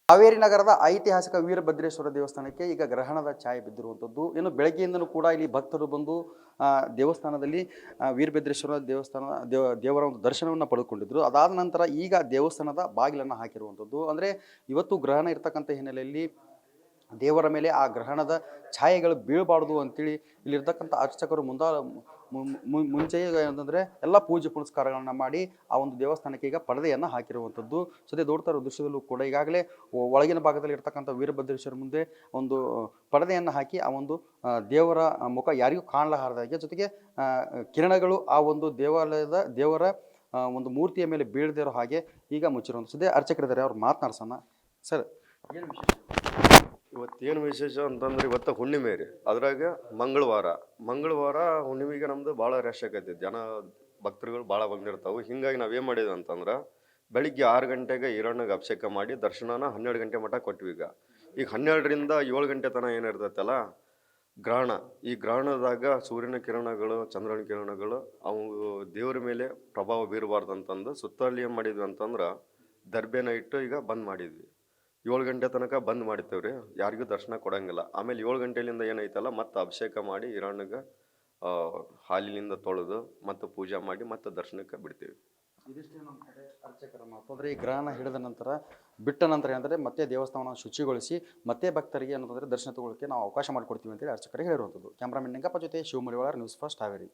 ಹಾವೇರಿ ನಗರದ ಐತಿಹಾಸಿಕ ವೀರಭದ್ರೇಶ್ವರ ದೇವಸ್ಥಾನಕ್ಕೆ ಈಗ ಗ್ರಹಣದ ಛಾಯೆ ಬಿದ್ದಿರುವಂಥದ್ದು. ಇನ್ನು ಬೆಳಗ್ಗೆಯಿಂದಲೂ ಕೂಡ ಇಲ್ಲಿ ಭಕ್ತರು ಬಂದು ದೇವಸ್ಥಾನದಲ್ಲಿ ವೀರಭದ್ರೇಶ್ವರ ದೇವರ ಒಂದು ದರ್ಶನವನ್ನು ಪಡೆದುಕೊಂಡಿದ್ದರು. ಅದಾದ ನಂತರ ಈಗ ದೇವಸ್ಥಾನದ ಬಾಗಿಲನ್ನು ಹಾಕಿರುವಂಥದ್ದು. ಅಂದರೆ ಇವತ್ತು ಗ್ರಹಣ ಇರ್ತಕ್ಕಂಥ ಹಿನ್ನೆಲೆಯಲ್ಲಿ ದೇವರ ಮೇಲೆ ಆ ಗ್ರಹಣದ ಛಾಯೆಗಳು ಬೀಳಬಾರ್ದು ಅಂತೇಳಿ ಇಲ್ಲಿರ್ತಕ್ಕಂಥ ಅರ್ಚಕರು ಮುಂಚೆಯೇ ಏನಂತಂದರೆ ಎಲ್ಲ ಪೂಜೆ ಪುನಸ್ಕಾರಗಳನ್ನು ಮಾಡಿ ಆ ಒಂದು ದೇವಸ್ಥಾನಕ್ಕೆ ಈಗ ಪರದೆಯನ್ನು ಹಾಕಿರುವಂಥದ್ದು. ಸದ್ಯ ನೋಡ್ತಾ ಇರೋ ದೃಶ್ಯದಲ್ಲೂ ಕೂಡ ಈಗಾಗಲೇ ಒಳಗಿನ ಭಾಗದಲ್ಲಿ ಇರ್ತಕ್ಕಂಥ ವೀರಭದ್ರೇಶ್ವರ ಮುಂದೆ ಒಂದು ಪರದೆಯನ್ನು ಹಾಕಿ ಆ ಒಂದು ದೇವರ ಮುಖ ಯಾರಿಗೂ ಕಾಣಲಾರದಾಗೆ, ಜೊತೆಗೆ ಕಿರಣಗಳು ಆ ಒಂದು ದೇವರ ಒಂದು ಮೂರ್ತಿಯ ಮೇಲೆ ಬೀಳದೇ ಇರೋ ಹಾಗೆ ಈಗ ಮುಚ್ಚಿರುವಂಥ ಸದ್ಯ ಅರ್ಚಕರಿದ್ದಾರೆ, ಅವ್ರು ಮಾತನಾಡ್ಸೋಣ. ಸರ್, ಏನು ವಿಶೇಷ? ಇವತ್ತೇನು ವಿಶೇಷ ಅಂತಂದ್ರೆ ಇವತ್ತು ಹುಣ್ಣಿಮೆ ರೀ. ಅದ್ರಾಗ ಮಂಗಳವಾರ ಹುಣ್ಣಿಮೆಗೆ ನಮ್ದು ಭಾಳ ರಶ್ ಆಗೈತಿ, ಜನ ಭಕ್ತರುಗಳು ಭಾಳ ಬಂದಿರ್ತಾವೆ. ಹಿಂಗಾಗಿ ನಾವೇನು ಮಾಡಿದ್ವಿ ಅಂತಂದ್ರೆ ಬೆಳಿಗ್ಗೆ 6 ಗಂಟೆಗೆ ಹಿರಣ್ಣಗೆ ಅಭಿಷೇಕ ಮಾಡಿ ದರ್ಶನನ 12 ಗಂಟೆ ಮಟ್ಟ ಕೊಟ್ವಿ. ಈಗ 12ರಿಂದ 7 ಗಂಟೆ ತನಕ ಏನಿರ್ತೈತಲ್ಲ ಗ್ರಹಣ, ಈ ಗ್ರಹಣದಾಗ ಸೂರ್ಯನ ಕಿರಣಗಳು, ಚಂದ್ರನ ಕಿರಣಗಳು ಅವು ದೇವ್ರ ಮೇಲೆ ಪ್ರಭಾವ ಬೀರಬಾರ್ದು ಅಂತಂದು ಸುತ್ತಲ್ಲಿ ಏನು ಮಾಡಿದ್ವಿ ಅಂತಂದ್ರೆ ದರ್ಬೆನ ಇಟ್ಟು ಈಗ ಬಂದ್ ಮಾಡಿದ್ವಿ. 7 ಗಂಟೆ ತನಕ ಬಂದ್ ಮಾಡ್ತೇವ್ರಿ, ಯಾರಿಗೂ ದರ್ಶನ ಕೊಡಂಗಿಲ್ಲ. ಆಮೇಲೆ 7 ಗಂಟೆಲಿಂದ ಏನೈತಲ್ಲ ಮತ್ತೆ ಅಭಿಷೇಕ ಮಾಡಿ ಹಿರಣ್ಣಗೆ ಹಾಲಿನಿಂದ ತೊಳೆದು ಮತ್ತು ಪೂಜೆ ಮಾಡಿ ಮತ್ತೆ ದರ್ಶನಕ್ಕೆ ಬಿಡ್ತೀವಿ. ಇದಿಷ್ಟೇ ನಮ್ಮ ಕಡೆ ಅರ್ಚಕರ ಮಾತು. ಅಂದರೆ ಈ ಗ್ರಹಣ ಹಿಡಿದ ನಂತರ ಬಿಟ್ಟ ನಂತರ ಏನಂದರೆ ಮತ್ತೆ ದೇವಸ್ಥಾನವನ್ನು ಶುಚಿಗೊಳಿಸಿ ಮತ್ತೆ ಭಕ್ತರಿಗೆ ಏನಂತಂದರೆ ದರ್ಶನ ತಗೊಳ್ಳೋಕ್ಕೆ ನಾವು ಅವಕಾಶ ಮಾಡಿಕೊಡ್ತೀವಿ ಅಂತೇಳಿ ಅರ್ಚಕರಿಗೆ ಹೇಳಿರುವಂಥದ್ದು. ಕ್ಯಾಮ್ರಾಮನ್ ನಿಂಗಪ್ಪ ಜೊತೆ ಶಿವಮರಿವಾಳ, ನ್ಯೂಸ್ ಫಸ್ಟ್ ಹಾವೇರಿ.